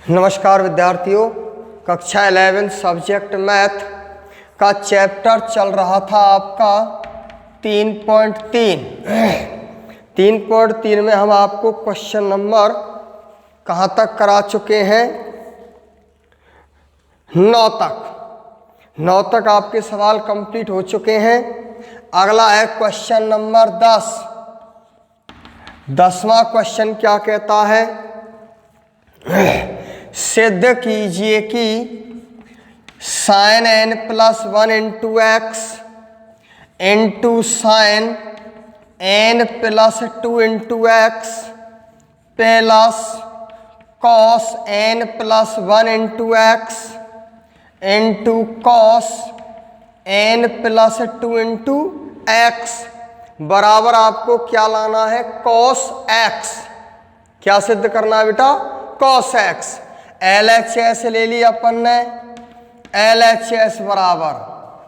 नमस्कार विद्यार्थियों, कक्षा 11 सब्जेक्ट मैथ का चैप्टर चल रहा था आपका 3.3। 3.3 में हम आपको क्वेश्चन नंबर कहाँ तक करा चुके हैं? 9 तक। 9 तक आपके सवाल कंप्लीट हो चुके हैं। अगला है क्वेश्चन नंबर 10। 10वां क्वेश्चन क्या कहता है? सिद्ध कीजिए कि sine n plus 1 into x into sine n plus 2 into x plus cos n plus 1 into x into cos n plus 2 into x बराबर आपको क्या लाना है? Cos x. क्या सिद्ध करना है बेटा? Cos x. LHS ले लिया अपन ने, LHS बराबर।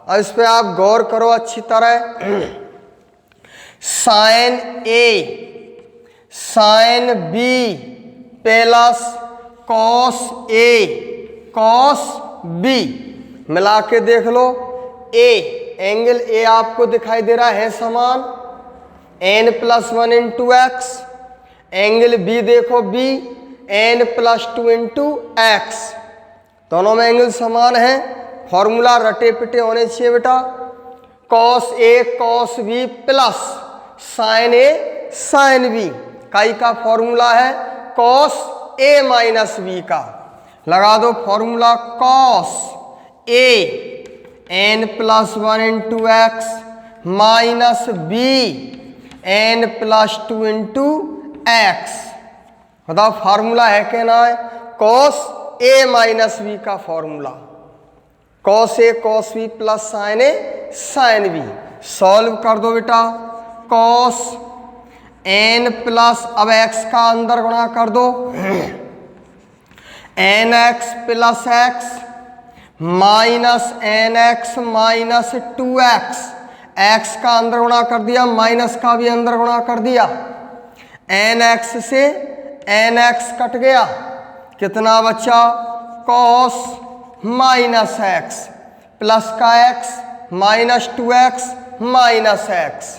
अब इस पे आप गौर करो अच्छी तरह। Sine A sine B plus cos A cos B मिला के देख लो। एंगल A आपको दिखाई दे रहा है समान n plus 1 into x. Angle B देखो B n plus 2 into x. दोनों में एंगल समान है। फॉर्मूला रटे पिटे होने चाहिए बेटा। Cos A cos B plus sine A sine B काई का फॉर्मूला है कॉस A माइनस B का। लगा दो formula cos A n plus 1 into x minus B n plus 2 into x. बताओ फार्मूला है क्या ना है? कॉस A माइनस B का formula. Cos A cos B plus sine A sine B। Solve कर दो बेटा। कॉस n प्लस अब x का अंदर गुणा कर दो nx plus x minus nx minus 2x। x का अंदर गुणा कर दिया, माइनस का भी अंदर गुणा कर दिया। nx से nx कट गया, कितना बचा? cos माइनस x प्लस का x minus 2x minus x।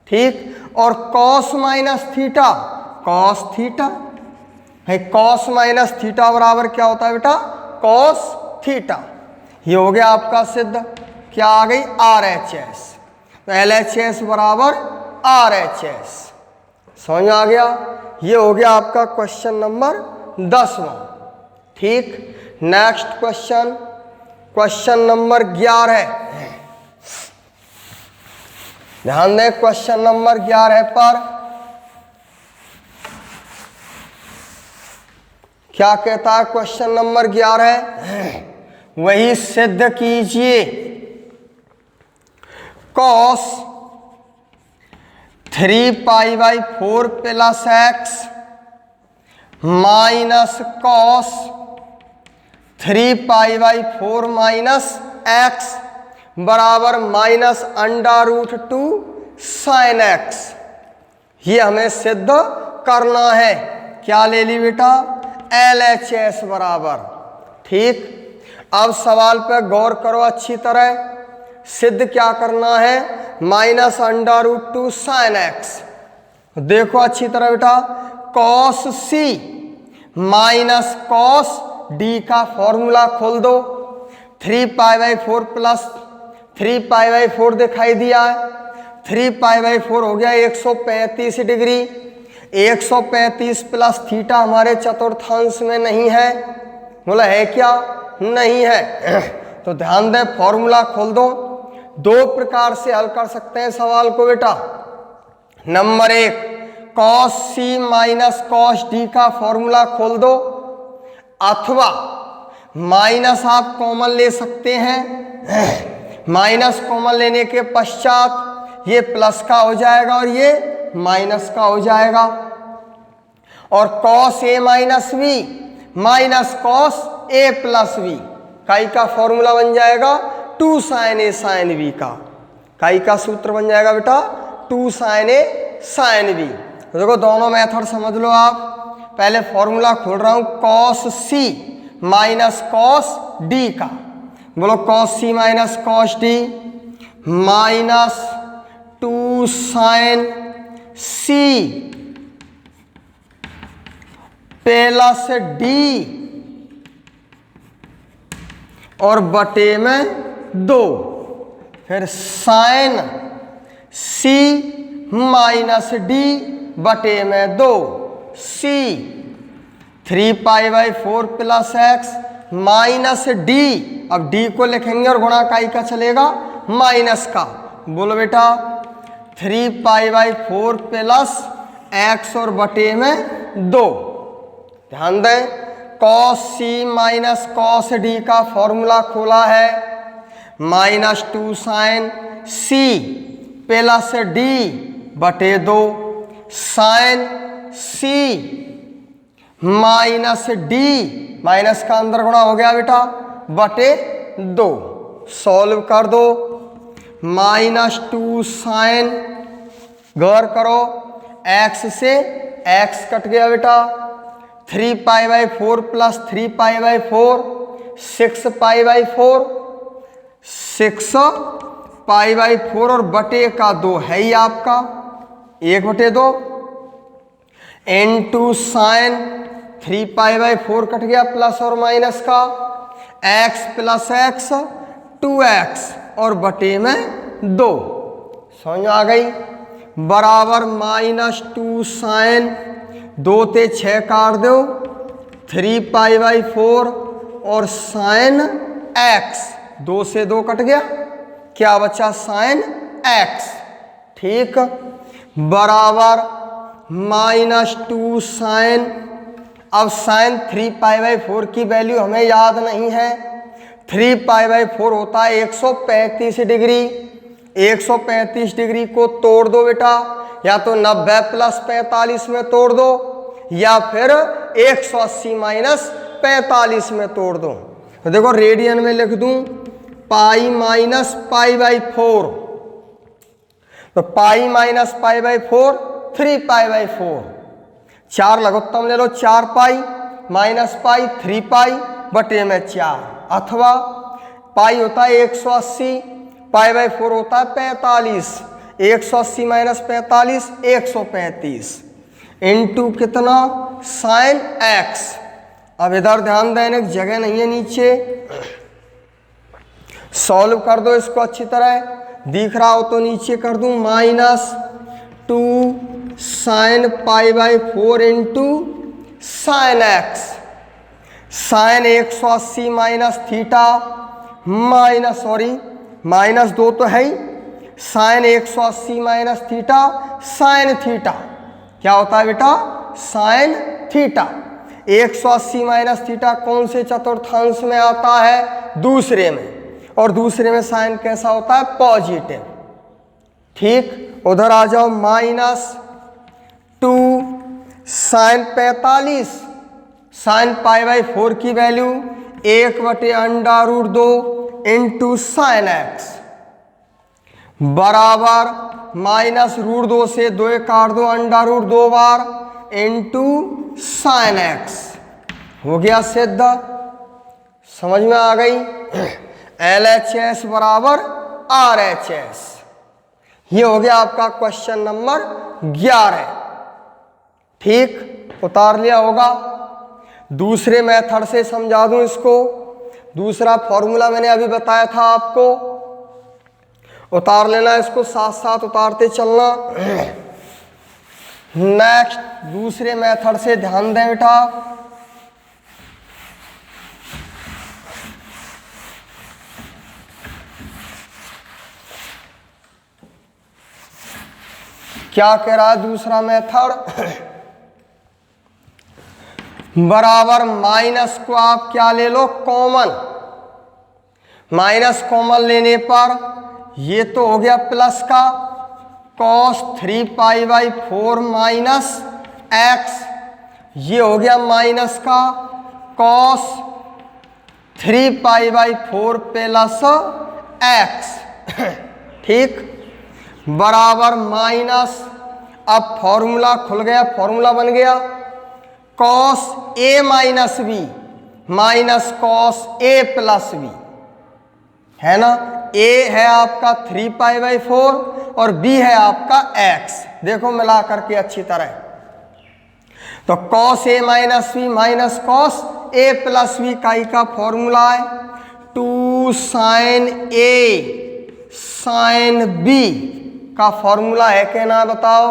ठीक। और cos minus theta cos theta है। cos माइनस थीटा बराबर क्या होता है बेटा? cos theta. ये हो गया आपका सिद्ध। क्या आ गई? RHS। तो LHS बराबर RHS। समझ आ गया? ये हो गया आपका क्वेश्चन नंबर 10वां। ठीक। Next question, question number 11। ध्यान दें, क्वेश्चन नंबर 11 पर क्या कहता है? क्वेश्चन नंबर 11 वही सिद्ध कीजिए cos 3π/4 plus x minus cos 3π/4 minus x बराबर माइनस √2 साइन एक्स। ये हमें सिद्ध करना है। क्या ले ली बेटा? LHS बराबर। ठीक। अब सवाल पे गौर करो अच्छी तरह। सिद्ध क्या करना है? Minus √2 sine x. देखो अच्छी तरह बेटा। Cos C minus cos D का फॉर्मूला खोल दो। 3π/4 प्लस 3π/4 दिखाई दिया है। 3π/4 हो गया 135 डिग्री। 135 प्लस थीटा हमारे चतुर्थांश में नहीं है। बोला है क्या? नहीं है। तो ध्यान दें, फॉर्मूला खोल दो। दो प्रकार से हल कर सकते हैं सवाल को बेटा। Number 1, cos C minus cos D का फॉर्मूला खोल दो, अथवा माइनस आप कॉमन ले सकते हैं। माइनस कॉमन लेने के पश्चात ये प्लस का हो जाएगा और ये माइनस का हो जाएगा। और cos A minus B minus cos A plus B काई का फॉर्मूला बन जाएगा 2 साइन A साइन B का। काई का सूत्र बन जाएगा बेटा 2 साइन A साइन B। देखो दोनों मेथड समझ लो आप। पहले फॉर्मूला खोल रहा हूं cos C minus cos D का। बोलो cos C minus cos D minus 2 sine C plus D और बटे में 2, फिर साइन सी माइनस डी बटे में 2 सी 3π/4 प्लस एक्स माइनस डी। अब डी को लिखेंगे और गुणा काई का चलेगा माइनस का। बोलो बेटा 3π/4 प्लस एक्स और बटे में 2। ध्यान दें cos C minus cos D का फॉर्मूला खोला है minus 2 sine C plus D बटे 2 sine C minus D, minus का अंदर गुणा हो गया बेटा बटे 2। सॉल्व कर दो माइनस 2 साइन, गौर करो x से x कट गया बेटा 3π/4 प्लस 3π/4 6π/4 6π/4 और बटे का 2 है ही आपका 1/2 इनटू साइन 3π/4 कट गया प्लस और माइनस का x प्लस x 2x और बटे में 2। समझ आ गई बराबर माइनस 2 साइन 2 ते 6 काट दो 3π/4 और साइन x 2 से 2 कट गया क्या बचा साइन x। ठीक बराबर माइनस 2 साइन, अब साइन 3π/4 की वैल्यू हमें याद नहीं है। 3π/4 होता है 135 डिग्री। 135 डिग्री को तोड़ दो बेटा, या तो 90 प्लस 45 में तोड़ दो या फिर 180 माइनस 45 में तोड़ दो। तो देखो रेडियन में लिख दूं पाई माइनस π/4, तो पाई माइनस π/4 3π/4। 4 लघुत्तम ले लो 4π माइनस पाई 3π बटे में 4, अथवा पाई होता है 180 π/4 होता है 45, 180 माइनस 45 135 इंटू कितना साइन x। अब इधर ध्यान देने की जगह नहीं है नीचे, सॉल्व कर दो इसको अच्छी तरह, दिख रहा हो तो नीचे कर दूं minus 2 sine π/4 into sine x। Sine 180 minus theta minus minus 2 तो है ही, sine 180 minus theta sine theta क्या होता है बेटा साइन थीटा। 180 माइनस थीटा कौन से चतुर्थांश में आता है दूसरे में, और दूसरे में साइन कैसा होता है पॉजिटिव। ठीक उधर आ जाओ माइनस 2 साइन 45, साइन π/4 की वैल्यू 1/√2 इंटू साइन x बराबर माइनस √2 से 2 काट दो √2 बार इंटू साइन x। हो गया सिद्ध, समझ में आ गई। LHS बराबर RHS। ये हो गया आपका क्वेश्चन नंबर 11। ठीक उतार लिया होगा। दूसरे मेथड से समझा दूं इसको, दूसरा फॉर्मूला मैंने अभी बताया था आपको, उतार लेना इसको, साथ साथ उतारते चलना। नेक्स्ट दूसरे मेथड से ध्यान दें बेटा, क्या कह रहा है दूसरा मेथड बराबर माइनस को आप क्या ले लो कॉमन, माइनस कॉमन लेने पर ये तो हो गया प्लस का cos 3π/4 माइनस x, ये हो गया माइनस का cos 3π/4 प्लस x। ठीक बराबर माइनस, अब फॉर्मूला खुल गया, फॉर्मूला बन गया cos A minus B minus cos A plus B, है ना। ए है आपका 3π/4 और बी है आपका x। देखो मिला करके अच्छी तरह, तो cos A minus B minus cos A plus B का फॉर्मूला है 2 साइन ए साइन बी का फॉर्मूला है, कहना बताओ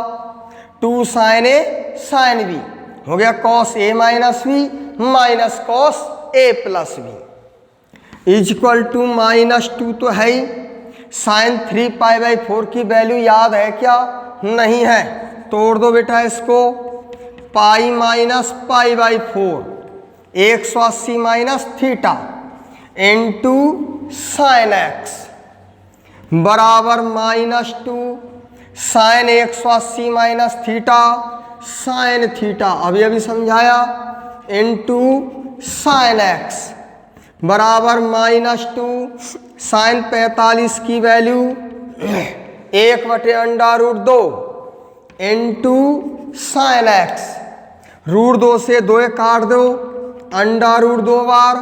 2 साइन ए साइन बी हो गया cos A minus B minus cos A plus B is equal to -2 तो है ही। साइन 3π/4 की वैल्यू याद है क्या? नहीं है, तोड़ दो बेटा इसको। Pi minus π/4 180 minus theta into sine x बराबर -2 sine 180 minus theta sine theta अभी अभी समझाया इंटू साइन एक्स बराबर -2 साइन 45 की वैल्यू 1/√2 इंटू साइन एक्स √2 से 2 काट दो √2 बार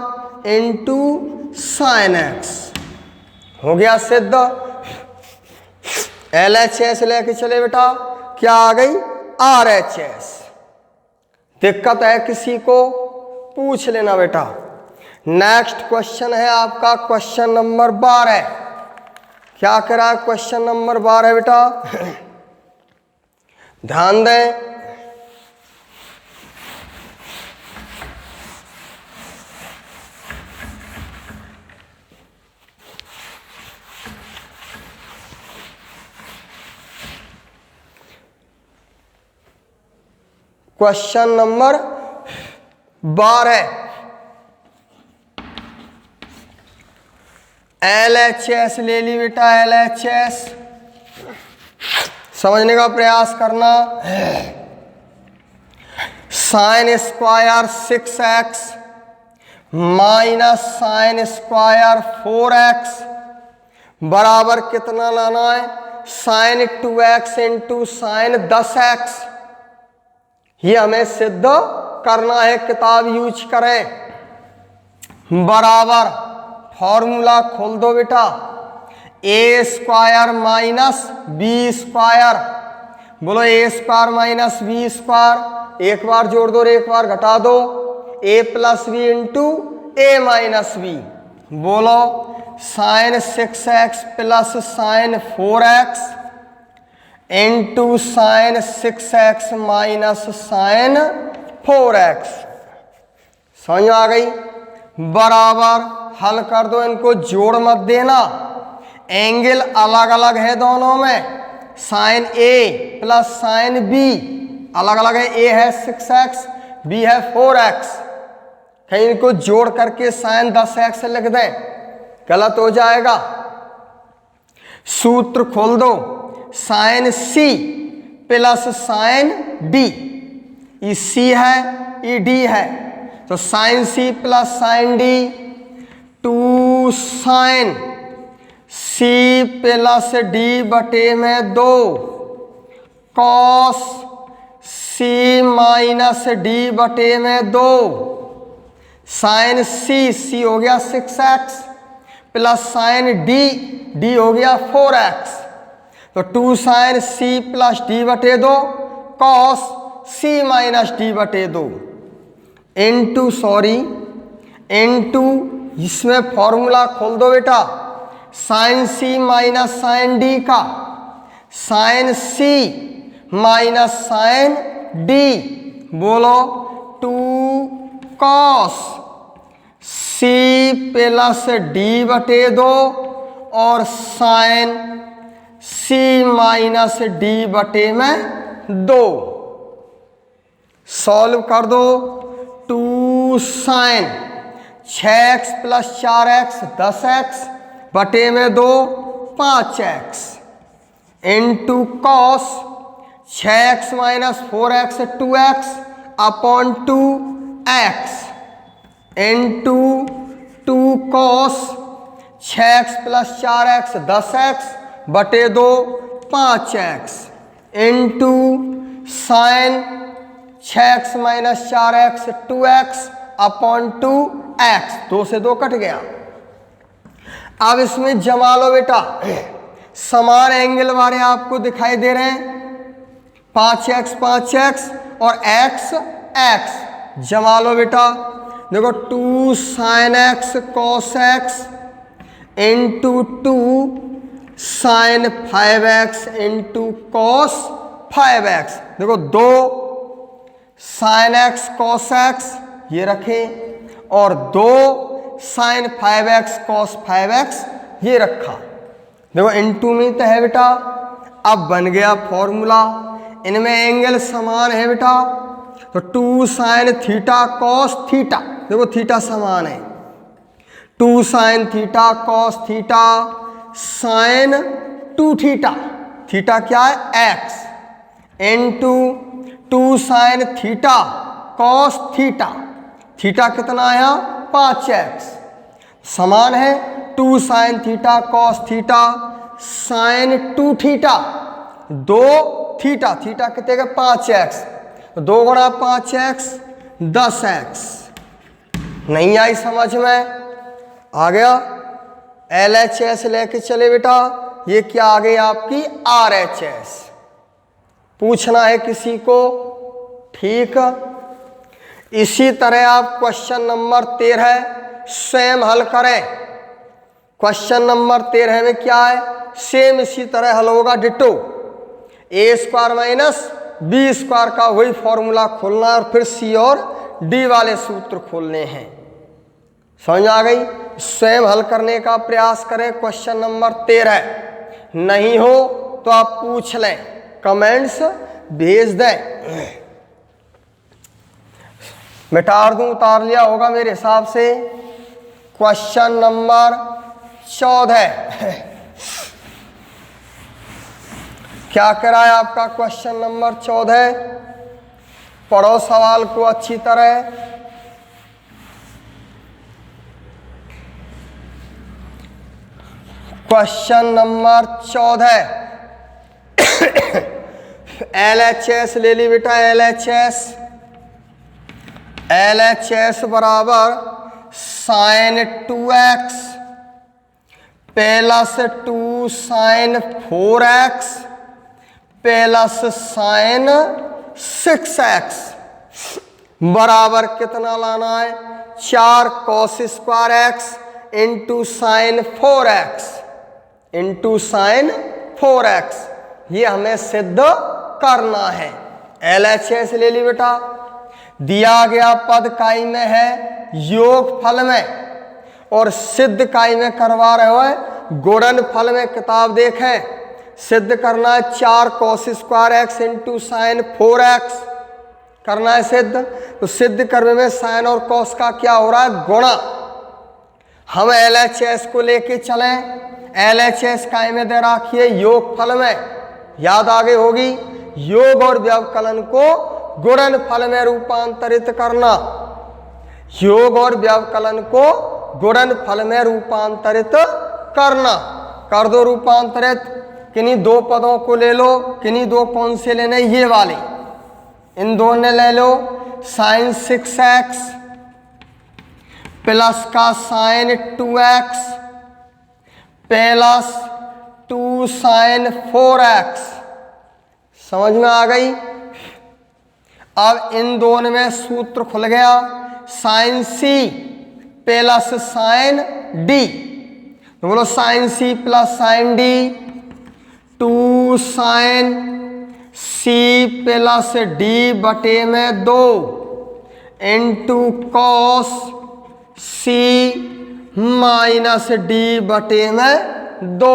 इंटू साइन एक्स हो गया सिद्ध। LHS लेके चले बेटा, क्या आ गई? RHS। दिक्कत है किसी को पूछ लेना बेटा। नेक्स्ट क्वेश्चन है आपका क्वेश्चन नंबर 12। क्या करा क्वेश्चन नंबर 12 बेटा? ध्यान दें, क्वेश्चन नंबर 12 LHS ले ली बेटा। LHS समझने का प्रयास करना। Sine square 6x minus sine square 4x बराबर कितना लाना है? Sine 2x into sine 10x। ये हमें सिद्ध करना है, किताब यूज करें। बराबर फॉर्मूला खोल दो बेटा, A square minus B square. बोलो A square minus B square, एक बार जोड़ दो और एक बार घटा दो। A plus B into A minus B. बोलो sine 6x plus sine 4x into sine 6x minus sine 4x। समझ आ गई? बराबर हल कर दो, इनको जोड़ मत देना, एंगल अलग अलग है दोनों में। साइन ए प्लस साइन बी अलग अलग है, ए है 6x बी है 4x। कहीं इनको जोड़ करके साइन 10x लिख दें, गलत हो जाएगा। सूत्र खोल दो, sine C plus sine D. ये सी है ये डी है, तो sine C plus sine D 2 sine C plus D बटे में 2 कॉस सी माइनस डी बटे में 2 साइन सी हो गया 6x प्लस साइन डी हो गया 4x। तो 2 साइन सी प्लस डी बटे 2 कॉस सी माइनस डी बटे 2 इंटू इसमें फॉर्मूला खोल दो बेटा, sign C minus sign D का। Sign C minus sign D, बोलो 2 कॉस सी प्लस डी बटे 2 और साइन सी माइनस डी बटे में 2। सॉल्व कर दो। 2 sign 6x plus 4x 10x बटे में 2 5x into cos 6x minus 4x 2x upon 2x into 2 cos 6x plus 4x 10x बटे 2 5x into sine 6x minus 4x 2x upon 2x, 2 से 2 cut गया। अब इसमें जमा लो बेटा, समान एंगल वाले आपको दिखाई दे रहे हैं, 5x 5x और x x, जमा लो बेटा। देखो 2 sin x cos x into 2 sin 5x into cos 5x। देखो 2 sin x cos x ये रखें और 2 sin 5x cos 5x ये रखा। देखो इंटू में तो है बेटा, अब बन गया फॉर्मूला, इनमें एंगल समान है बेटा, तो 2 sin थीटा cos थीटा, देखो थीटा समान है, 2 sin theta cos theta sin 2 theta, theta क्या है x, into 2 sin theta cos theta, theta कितना आया 5x, समान है 2 sin theta cos theta sin 2 theta, 2 theta, theta कितने का 5x, 2 गुणा 5x 10x। नहीं आई समझ में? आ गया? LHS लेके चले बेटा, ये क्या आ गई आपकी RHS। पूछना है किसी को? ठीक। इसी तरह आप क्वेश्चन नंबर 13 सेम हल करें। क्वेश्चन नंबर 13 में क्या है, सेम इसी तरह हल होगा, डिटो। a² माइनस b² का वही फॉर्मूला खोलना है और फिर c और d वाले सूत्र खोलने हैं। समझ आ गई? स्वयं हल करने का प्रयास करें क्वेश्चन नंबर 13। नहीं हो तो आप पूछ लें, कमेंट्स भेज दें। मिटा दूं, उतार लिया होगा मेरे हिसाब से। क्वेश्चन नंबर 14 क्या करा है आपका क्वेश्चन नंबर 14? पढ़ो सवाल को अच्छी तरह। क्वेश्चन नंबर 14 LHS ले ली बेटा, LHS बराबर sin 2x plus 2 sin 4x plus sin 6x बराबर कितना लाना है, 4 cos² x into sin 4x into sin 4x, ये हमें सिद्ध करना है। LHS ले ली बेटा। दिया गया पद काई में है योगफल में और सिद्ध काई में करवा रहे हो गुणनफल में। किताब देखें, सिद्ध करना है 4 cos² x into sin 4x करना है सिद्ध। तो सिद्ध करने में sin और cos का क्या हो रहा है, गुणा। हम LHS को लेके चलें, LHS काय में दे रखिए योगफल में, याद आगे होगी। योग और व्यवकलन को गुणनफल में रूपांतरित करना, योग और व्यवकलन को गुणनफल में रूपांतरित करना। कर दो रूपांतरित, किन्हीं दो पदों को ले लो, किन्हीं दो कौन से लेने, ये वाले, इन दोनों ने ले लो। sin 6x प्लस का sin 2x plus 2 sin 4x, समझ में आ गई? अब इन दोनों में सूत्र खुल गया, sin c plus sin d, तो बोलो sin c plus sin d, 2 sin c plus d बटे में 2 into cos c minus d बटे में 2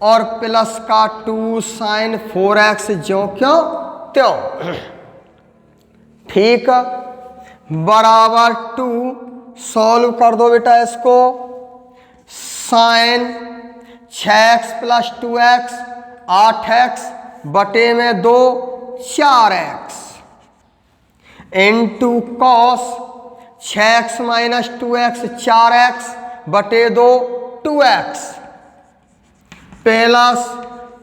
और प्लस का 2 sin 4x ज्यों क्यों त्यों। ठीक, बराबर 2 सॉल्व कर दो बेटा इसको। sin 6x plus 2x 8x बटे में 2 4x into cos 6x minus 2x 4x बटे 2 2x प्लस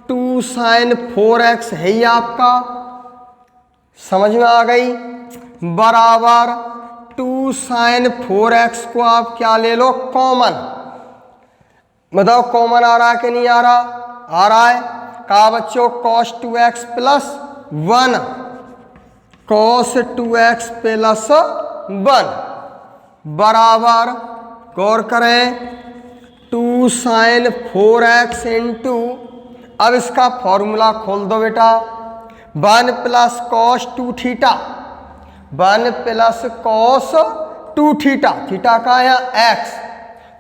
2 sin 4x है ही आपका समझ में आ गई, बराबर 2 sin 4x को आप क्या ले लो कॉमन। बताओ कॉमन आ रहा है कि नहीं आ रहा, आ रहा है। कहा बच्चों cos 2x plus 1, cos 2x plus 1 बराबर, गौर करें, 2 sin 4x इंटू, अब इसका फॉर्मूला खोल दो बेटा, 1 plus cos 2 theta, 1 plus cos 2 theta, theta का है x,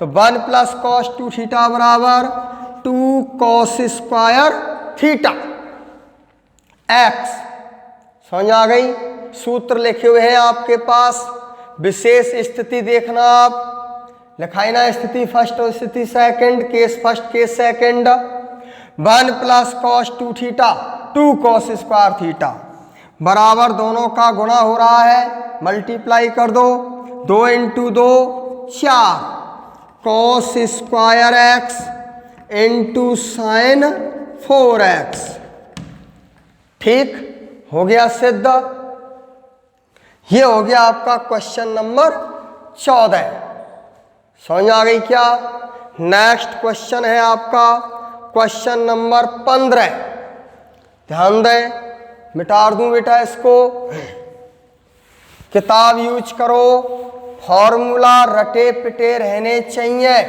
तो 1 प्लस cos 2 थीटा बराबर 2 cos स्क्वायर थीटा x। समझ आ गई। सूत्र लिखे हुए हैं आपके पास, विशेष स्थिति देखना आप, लिखाई ना स्थिति फर्स्ट और स्थिति second, case first case second. 1 plus cos 2 theta 2 cos square theta बराबर, दोनों का गुणा हो रहा है, मल्टीप्लाई कर दो, 2 into 2 4 cos square x into sign 4x। ठीक हो गया सिद्ध। ये हो गया आपका क्वेश्चन नंबर 14। समझ आ गई क्या। नेक्स्ट क्वेश्चन है आपका क्वेश्चन नंबर 15। ध्यान दें, मिटा दूं बेटा इसको, किताब यूज करो, फॉर्मूला रटे पिटे रहने चाहिए,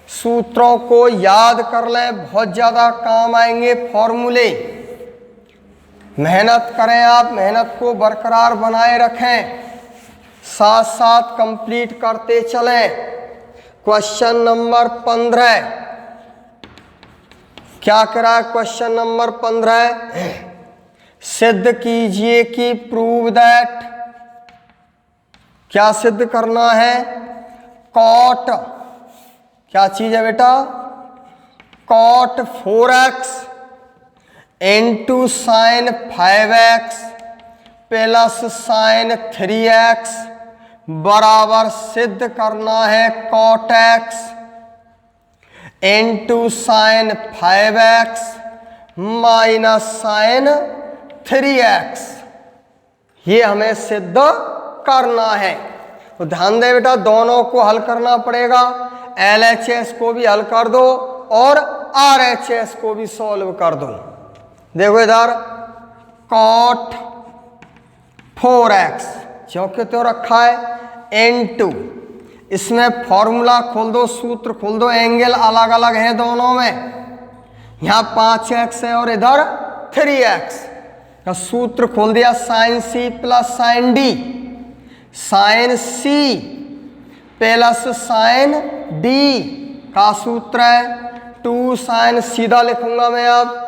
सूत्रों को याद कर लें, बहुत ज़्यादा काम आएंगे फॉर्मूले। मेहनत करें आप, मेहनत को बरकरार बनाए रखें, साथ साथ कंप्लीट करते चलें। क्वेश्चन नंबर 15 क्या करा, क्वेश्चन नंबर 15, सिद्ध कीजिए कि प्रूव दैट, क्या सिद्ध करना है, कॉट, क्या चीज है बेटा, cot 4x into sine 5x plus sine 3x बराबर सिद्ध करना है cot x into sine 5x minus sine 3x। ये हमें सिद्ध करना है। तो ध्यान दे बेटा, दोनों को हल करना पड़ेगा, LHS को भी हल कर दो और RHS को भी सॉल्व कर दो। देखो इधर कॉट 4x जो कि तो रखा है इनटू, इसमें फॉर्मूला खोल दो, सूत्र खोल दो, एंगल अलग अलग है दोनों में, यहाँ 5x है और इधर 3x का सूत्र खोल दिया, sine c plus sine d, sine c plus sine d का सूत्र है 2 साइन, सीधा लिखूंगा मैं, अब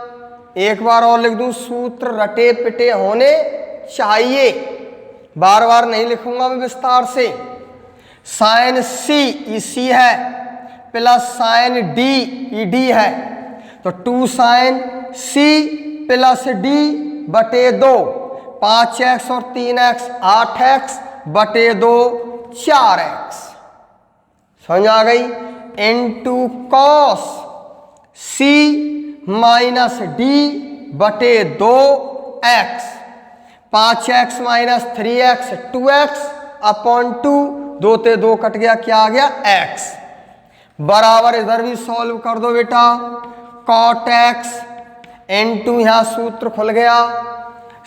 एक बार और लिख दूं, सूत्र रटे पिटे होने चाहिए, बार बार नहीं लिखूंगा मैं विस्तार से। साइन c इसी है प्लस साइन d ई d है, तो 2 साइन c प्लस d बटे 2, 5x और 3x 8x बटे 2 4x। समझ आ गई। Into cos c minus d बटे 2x, 5x minus 3x 2x upon 2, 2 ते 2 कट गया, क्या आ गया x बराबर, इधर भी सॉल्व कर दो बेटा, कॉट x इनटू यहाँ सूत्र खुल गया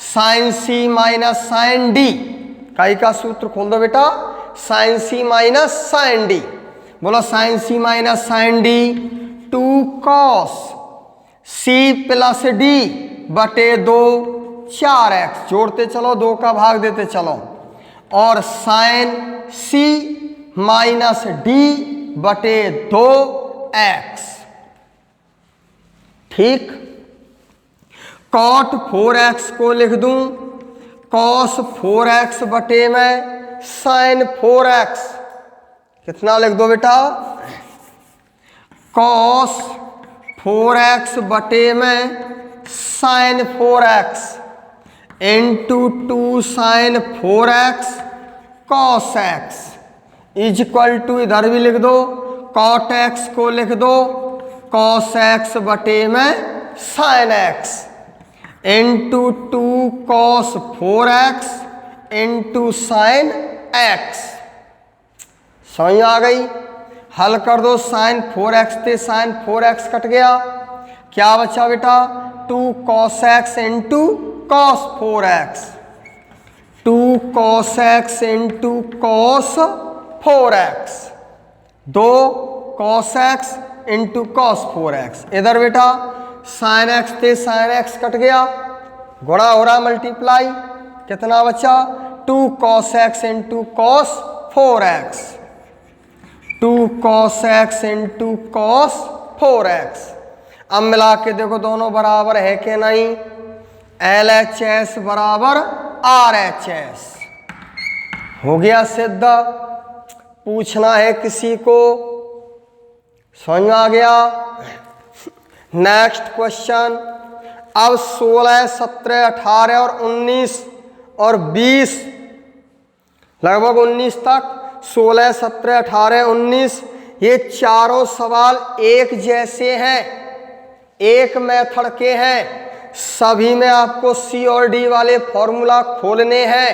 sine c minus sine d, काई का सूत्र खोल दो बेटा, sine c minus sine d, बोलो sine c minus sine d 2 cos c plus d बटे 2 4x, जोड़ते चलो, 2 का भाग देते चलो, और साइन c माइनस d बटे 2x। ठीक। कॉट 4x को लिख दूं कॉस 4x बटे में साइन 4x, कितना लिख दो बेटा, कॉस 4x बटे में sine 4x into 2 sine 4x cos x is equal to, इधर भी लिख दो, कॉट x को लिख दो कॉस x बटे में sine x into 2 cos 4x into sine x। समझ में आ गई? हल कर दो। साइन 4x थे, साइन 4x कट गया, क्या बचा बेटा? 2 cos x into cos 4x, 2 cos x into cos 4x, 2 cos x into cos 4x। इधर बेटा साइन x थे, साइन x कट गया, गुणा हो रहा मल्टीप्लाई, कितना बचा? 2 cos x into cos 4x, 2 cos x into cos 4x। अब मिला के देखो दोनों बराबर है कि नहीं? LHS बराबर RHS हो गया सिद्ध। पूछना है किसी को? समझ में आ गया? Next question. अब 16, 17, 18 और 19 और 20, लगभग 19 तक, 16, 17, 18, 19, ये चारों सवाल एक जैसे हैं, एक मेथड के हैं। सभी में आपको सी और डी वाले फॉर्मूला खोलने हैं।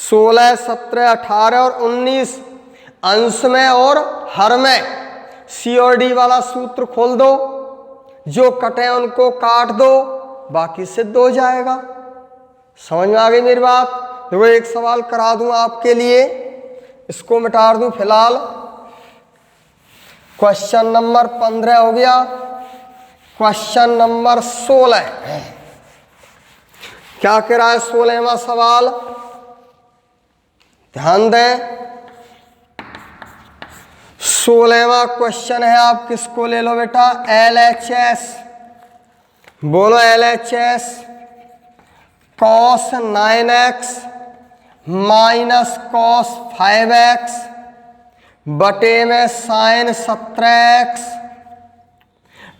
16, 17, 18 और 19 अंश में और हर में सी और डी वाला सूत्र खोल दो, जो कटे उनको काट दो, बाकी सिद्ध हो जाएगा। समझ में आ गई मेरी बात? देखो एक सवाल करा दूं आपके लिए, इसको मिटा दूं फिलहाल। क्वेश्चन नंबर 15 हो गया। क्वेश्चन नंबर 16 क्या कह रहा है? 16वां सवाल ध्यान दें। 16वां क्वेश्चन है, आप किसको ले लो बेटा? LHS। बोलो LHS। cos 9x minus cos 5x बटे में sign 17x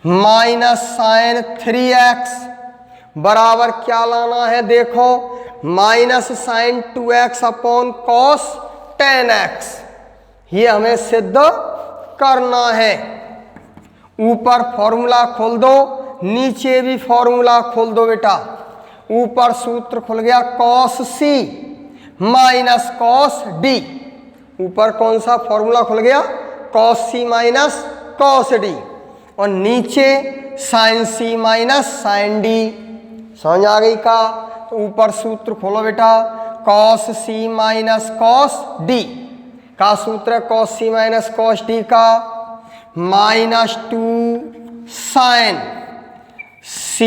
minus sine 3x बराबर क्या लाना है? देखो, minus sine 2x upon cos 10x, ये हमें सिद्ध करना है। ऊपर फॉर्मूला खोल दो, नीचे भी फॉर्मूला खोल दो बेटा। ऊपर सूत्र खुल गया cos c minus cos d। ऊपर कौन सा फॉर्मूला खुल गया? Cos c minus cos d, और नीचे sine c minus sine d। समझ आ गई का? तो ऊपर सूत्र खोलो बेटा, cos c minus cos d का सूत्र है cos c minus cos d का, minus 2 sine c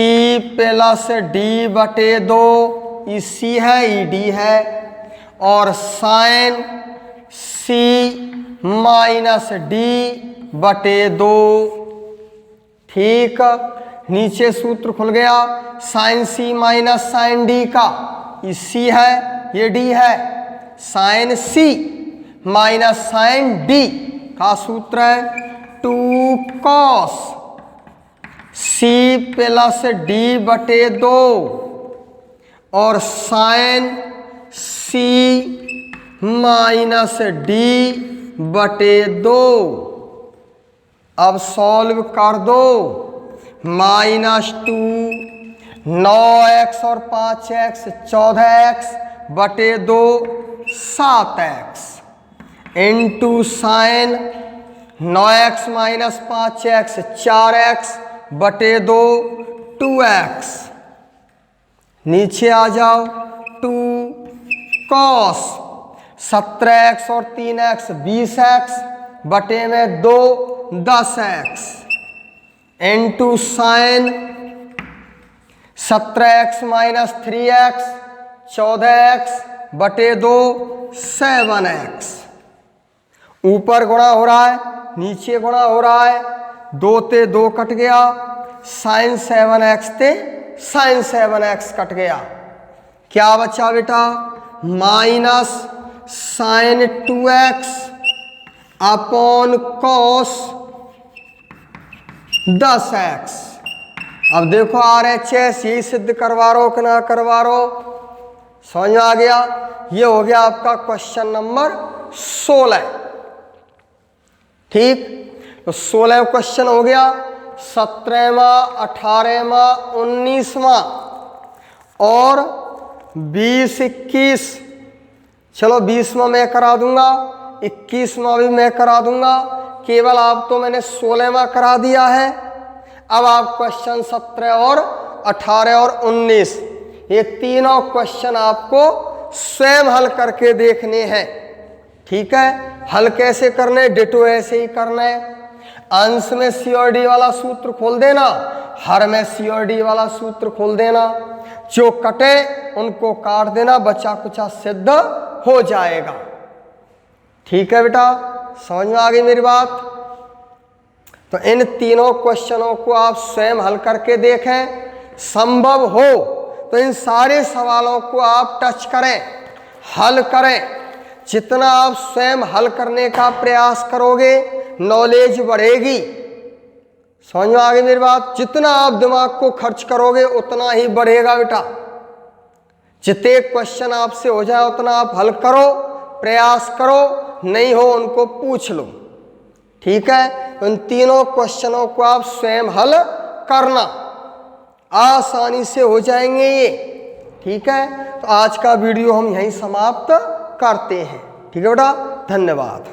plus d बटे 2, ई c है, ई d है, और साइन c माइनस d बटे 2। ठीक, नीचे सूत्र खुल गया sine c minus sine d का, ये c है, ये d है, sine c minus sine d का सूत्र है 2 कॉस c प्लस d बटे 2 और साइन c माइनस d बटे 2। अब सॉल्व कर दो। माइनस 2, 9x और 5x 14x बटे 2 7x into sine 9x minus 5x 4x बटे 2 2x। नीचे आ जाओ, 2 कॉस 17x और 3x 20x बटे में 2 10x into sine 17x minus 3x 14x बटे 2 7x। ऊपर गुणा हो रहा है, नीचे गुणा हो रहा है, 2 ते 2 कट गया, साइन 7x ते साइन 7x कट गया, क्या बचा बेटा? Minus sine 2x upon cos 10x। अब देखो RHS यही सिद्ध करवा रहा हो कि ना करवा रहा हो? समझ में आ गया? ये हो गया आपका क्वेश्चन नंबर 16। ठीक, तो 16 क्वेश्चन हो गया। 17वां, 18वां, 19वां और 20, 21। चलो 20वां मैं करा दूंगा, 21वां भी मैं करा दूंगा। केवल आप तो मैंने 16वां करा दिया है। अब आप क्वेश्चन 17 और 18 और 19 ये तीनों क्वेश्चन आपको स्वयं हल करके देखने हैं। ठीक है, हल कैसे करने, डिटो ऐसे ही करना है। अंश में सी और डी वाला सूत्र खोल देना, हर में सी और डी वाला सूत्र खोल देना, जो कटे उनको काट देना, बचा कुचा सिद्ध हो जाएगा। ठीक है बेटा, समझ में आ गई मेरी बात। तो इन तीनों क्वेश्चनों को आप स्वयं हल करके देखें। संभव हो तो इन सारे सवालों को आप टच करें, हल करें। जितना आप स्वयं हल करने का प्रयास करोगे नॉलेज बढ़ेगी। समझ में आ गई मेरी बात। जितना आप दिमाग को खर्च करोगे उतना ही बढ़ेगा बेटा। जितने क्वेश्चन आपसे हो जाए उतना आप हल करो, प्रयास करो, नहीं हो उनको पूछ लो। ठीक है, उन तीनों क्वेश्चनों को आप स्वयं हल करना, आसानी से हो जाएंगे ये। ठीक है, तो आज का वीडियो हम यहीं समाप्त करते हैं। ठीक है बेटा, धन्यवाद।